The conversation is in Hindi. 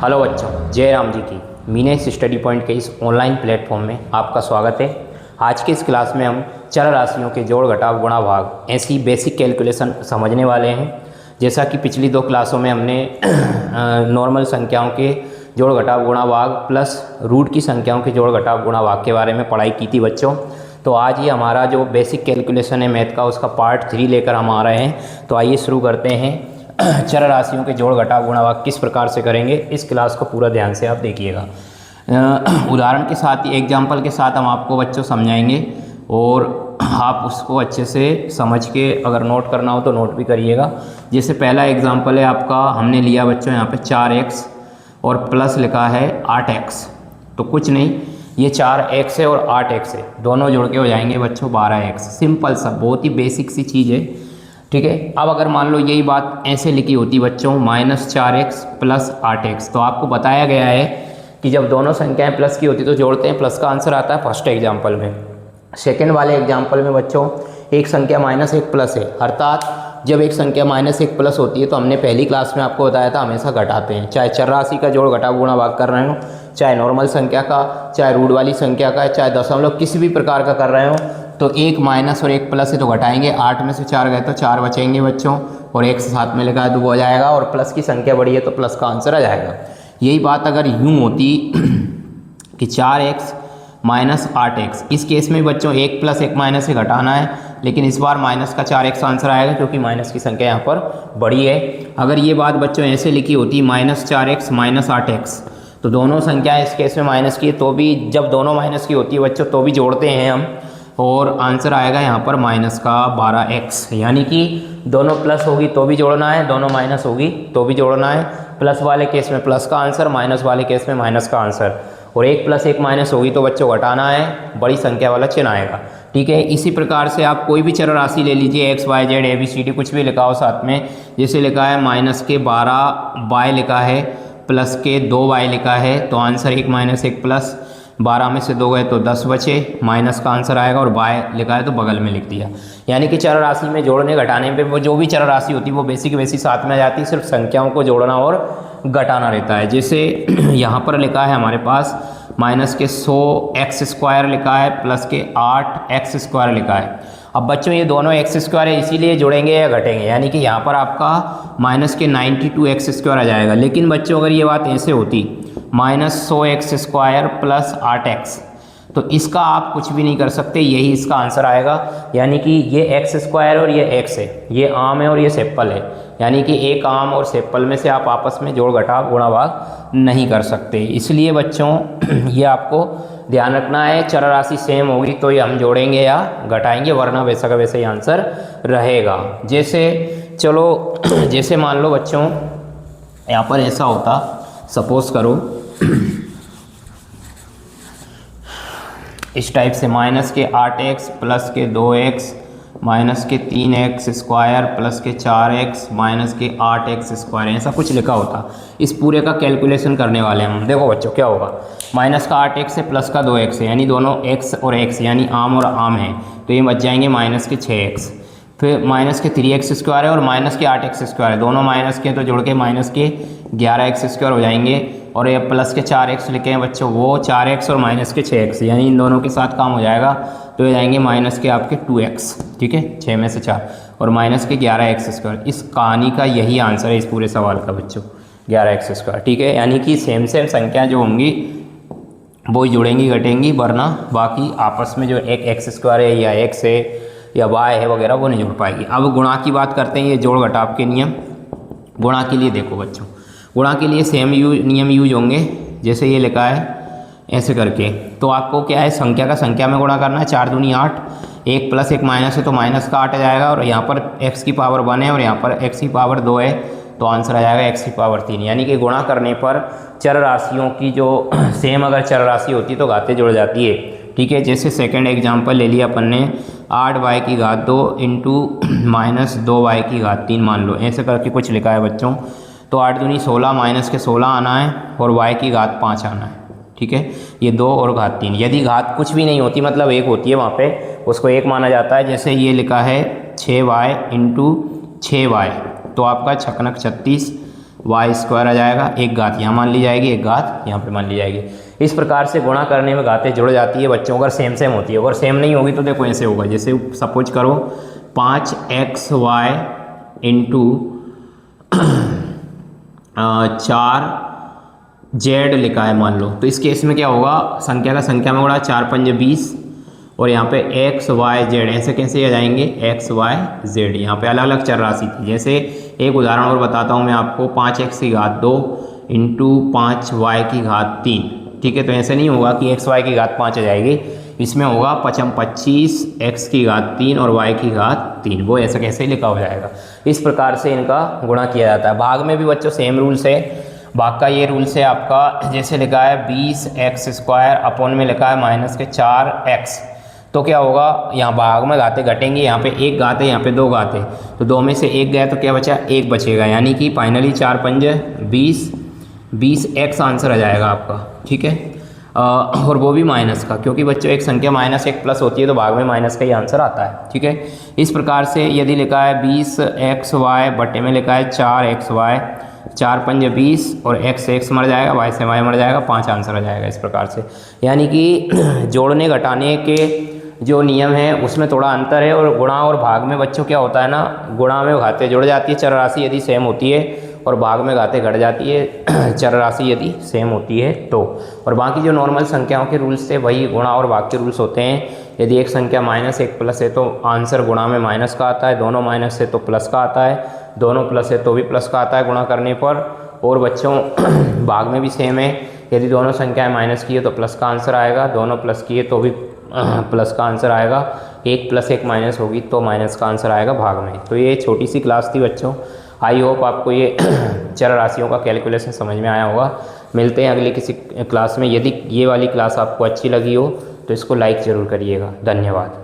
हेलो बच्चों, जय राम जी की मीनेक्स स्टडी पॉइंट के इस ऑनलाइन प्लेटफॉर्म में आपका स्वागत है। आज के इस क्लास में हम चर राशियों के जोड़ घटाव गुणा भाग ऐसी बेसिक कैलकुलेशन समझने वाले हैं। जैसा कि पिछली दो क्लासों में हमने नॉर्मल संख्याओं के जोड़ घटाव गुणा भाग प्लस रूट की संख्याओं के जोड़ घटाव गुणा भाग के बारे में पढ़ाई की थी बच्चों। तो आज ये हमारा जो बेसिक कैलकुलेशन है मैथ का, उसका पार्ट 3 लेकर हम आ रहे हैं। तो आइए शुरू करते हैं। चर राशियों के जोड़ घटाव गुणा भाग किस प्रकार से करेंगे, इस क्लास को पूरा ध्यान से आप देखिएगा। उदाहरण के साथ, एग्जाम्पल के साथ हम आपको बच्चों समझाएंगे और आप उसको अच्छे से समझ के अगर नोट करना हो तो नोट भी करिएगा। जैसे पहला एग्जाम्पल है आपका, हमने लिया बच्चों यहाँ पे 4x और प्लस लिखा है 8x। तो कुछ नहीं, ये 4x है और 8x है, दोनों जोड़ के हो जाएंगे बच्चों 12x। सिंपल सा, बहुत ही बेसिक सी चीज़ है, ठीक है। अब अगर मान लो यही बात ऐसे लिखी होती बच्चों -4x प्लस 8x, तो आपको बताया गया है कि जब दोनों संख्याएं प्लस की होती तो जोड़ते हैं, प्लस का आंसर आता है फर्स्ट एग्जाम्पल में। सेकंड वाले एग्जाम्पल में बच्चों एक संख्या -1 प्लस है, अर्थात जब एक संख्या -1 प्लस होती है तो हमने पहली क्लास में आपको बताया था हमेशा घटाते हैं। चाहे चर राशि का जोड़ घटाव गुणा भाग कर रहे हो, चाहे नॉर्मल संख्या का, चाहे रूट वाली संख्या का, चाहे दशमलव किसी भी प्रकार का कर रहे हो, तो एक माइनस और एक प्लस है तो घटाएंगे। 8 में से 4 गए तो 4 बचेंगे बच्चों, और एक साथ में लिखा है 2 हो जाएगा, और प्लस की संख्या बड़ी है तो प्लस का आंसर आ जाएगा। यही बात अगर यूँ होती कि 4x माइनस 8x, इस केस में बच्चों 1 प्लस 1 माइनस से घटाना है, लेकिन इस बार माइनस का 4x आंसर आएगा क्योंकि माइनस की संख्या यहाँ पर बड़ी है। अगर ये बात बच्चों ऐसे लिखी होती -4x माइनस 8x, तो दोनों संख्याएं इस केस में माइनस की है, तो भी जब दोनों माइनस की होती है बच्चों तो भी जोड़ते हैं हम, और आंसर आएगा यहाँ पर माइनस का 12x। यानी कि दोनों प्लस होगी तो भी जोड़ना है, दोनों माइनस होगी तो भी जोड़ना है। प्लस वाले केस में प्लस का आंसर, माइनस वाले केस में माइनस का आंसर, और 1 प्लस 1 माइनस होगी तो बच्चों घटाना है, बड़ी संख्या वाला चिन्ह आएगा, ठीक है। इसी प्रकार से आप कोई भी चर राशि ले लीजिए, x y z ABCD कुछ भी लिखा हो साथ में, जैसे लिखा है -12y लिखा है, प्लस के 2y लिखा है, तो आंसर 1 माइनस 1 प्लस 12 में से 2 गए तो 10 बचे, माइनस का आंसर आएगा, और y लिखा है तो बगल में लिख दिया। यानी कि चर राशि में जोड़ने घटाने पे वो जो भी चर राशि होती है वो बेसिक वैसी साथ में आ जाती है, सिर्फ संख्याओं को जोड़ना और घटाना रहता है। जैसे यहाँ पर लिखा है हमारे पास -100x² लिखा है, प्लस के 8x² लिखा है। अब बच्चों ये दोनों x² है, इसीलिए जुड़ेंगे या घटेंगे, यानी कि यहाँ पर आपका -92x² आ जाएगा। लेकिन बच्चों अगर ये बात ऐसे होती -100x² प्लस 8x, तो इसका आप कुछ भी नहीं कर सकते, यही इसका आंसर आएगा। यानी कि ये x² और ये x है, ये आम है और ये सेप्पल है, यानी कि एक आम और सेप्पल में से आप आपस में जोड़ घटाव गुणा भाग नहीं कर सकते। इसलिए बच्चों ये आपको ध्यान रखना है, चर राशि सेम होगी तो ये हम जोड़ेंगे या घटाएंगे, वरना वैसा का वैसा ही आंसर रहेगा। जैसे चलो जैसे मान लो बच्चों यहाँ पर ऐसा होता, सपोज करो इस टाइप से माइनस के 8x प्लस के 2x माइनस के 3x² प्लस के 4x माइनस के 8x², ऐसा कुछ लिखा होता। इस पूरे का कैलकुलेशन करने वाले हम। देखो बच्चों क्या होगा, माइनस का 8x है प्लस का 2x है, यानी दोनों x और x यानी आम और आम है, तो ये बच जाएंगे माइनस के 6x। फिर माइनस के 3x² है और माइनस के 8x² है, दोनों माइनस के तो जोड़ के माइनस के 11x² हो जाएंगे, और ये प्लस के 4x लिखे हैं बच्चों, वो 4x और माइनस के 6x, यानी इन दोनों के साथ काम हो जाएगा, तो ये जाएंगे माइनस के आपके 2x, ठीक है, 6 में से 4, और माइनस के 11x²। इस कहानी का यही आंसर है इस पूरे सवाल का बच्चों, 11x², ठीक है। यानी कि सेम संख्या जो होंगी वो जुड़ेंगी घटेंगी, वरना बाकी आपस में जो एक x² है या x है या y है वगैरह वो नहीं जुड़ पाएगी। अब गुणा की बात करते हैं, ये जोड़ घटाव के नियम। गुणा के लिए देखो बच्चों, गुणा के लिए सेम नियम यूज होंगे। जैसे ये लिखा है ऐसे करके, तो आपको क्या है, संख्या का संख्या में गुणा करना है, 4 दूनी 8, 1 प्लस 1 माइनस है तो माइनस का 8 आ जाएगा, और यहाँ पर x की पावर 1 है और यहाँ पर x की पावर 2 है, तो आंसर आ जाएगा x की पावर 3। यानी कि गुणा करने पर चर राशियों की जो सेम अगर चर राशि होती तो घातें जुड़ जाती है, ठीक है। जैसे सेकंड एग्जांपल ले लिया अपन ने, 8y की घात 2 इंटू -2y की घात 3 मान लो, ऐसे करके कुछ लिखा है बच्चों। तो 8 दूनी 16, माइनस के 16 आना है और y की घात 5 आना है, ठीक है। ये 2 और घात 3, यदि घात कुछ भी नहीं होती मतलब 1 होती है, वहाँ पे उसको 1 माना जाता है। जैसे ये लिखा है 6y इंटू 6y, तो आपका 6 36 वाई स्क्वायर आ जाएगा, एक घात यहाँ मान ली जाएगी, एक घात यहाँ पे मान ली जाएगी। इस प्रकार से गुणा करने में घातें जुड़ जाती है बच्चों, अगर सेम सेम होती है। अगर सेम नहीं होगी तो देखो ऐसे होगा, जैसे सपोज करो 5xy इंटू 4z लिखा है मान लो, तो इस केस में क्या होगा, संख्या का संख्या में गुणा, 4 पंजे 20 और यहाँ पे एक्स वाई जेड, ऐसे कैसे आ जाएंगे, एक्स वाई जेड। यहाँ पे अलग अलग चर राशि थी। जैसे एक उदाहरण और बताता हूँ मैं आपको, 5x की घात 2 इंटू 5y की घात 3, ठीक है। तो ऐसे नहीं होगा कि एक्स वाई की घात 5 आ जाएगी, इसमें होगा 25 x की घात 3 और y की घात 3, वो ऐसा कैसे लिखा हो जाएगा। इस प्रकार से इनका गुणा किया जाता है। भाग में भी बच्चों सेम रूल्स है। भाग का ये रूल्स है आपका, जैसे लिखा है 20x² अपॉन में लिखा है माइनस के 4x, तो क्या होगा, यहाँ भाग में घाते घटेंगे, यहाँ पे एक घात है, यहाँ पे दो घात है, तो दो में से एक गया तो क्या बचा, एक बचेगा, यानी कि फाइनली 4 पंजे 20x आंसर आ जाएगा आपका, ठीक है। और वो भी माइनस का, क्योंकि बच्चों एक संख्या माइनस एक प्लस होती है तो भाग में माइनस का ही आंसर आता है, ठीक है। इस प्रकार से यदि लिखा है 20xy बटे में लिखा है 4xy, 4 पंजे 20 और x मर जाएगा, y से y मर जाएगा, 5 आंसर आ जाएगा। इस प्रकार से यानी कि जोड़ने घटाने के जो नियम है उसमें थोड़ा अंतर है। और गुणा और भाग में बच्चों क्या होता है ना, गुणा में घातें जुड़ जाती है चर राशि यदि सेम होती है, और भाग में घातें घट जाती है चर राशि यदि सेम होती है तो। और बाकी जो नॉर्मल संख्याओं के रूल्स थे वही गुणा और भाग के रूल्स होते हैं। यदि एक संख्या माइनस एक प्लस है तो आंसर गुणा में माइनस का आता है, दोनों माइनस है तो प्लस का आता है, दोनों प्लस है तो भी प्लस का आता है गुणा करने पर। और बच्चों भाग में भी सेम है, यदि दोनों संख्याएं माइनस की है तो प्लस का आंसर आएगा, दोनों प्लस की है तो भी प्लस का आंसर आएगा, एक प्लस एक माइनस होगी तो माइनस का आंसर आएगा भाग में। तो ये छोटी सी क्लास थी बच्चों, आई होप आपको ये चर राशियों का कैलकुलेशन समझ में आया होगा। मिलते हैं अगले किसी क्लास में। यदि ये वाली क्लास आपको अच्छी लगी हो तो इसको लाइक ज़रूर करिएगा। धन्यवाद।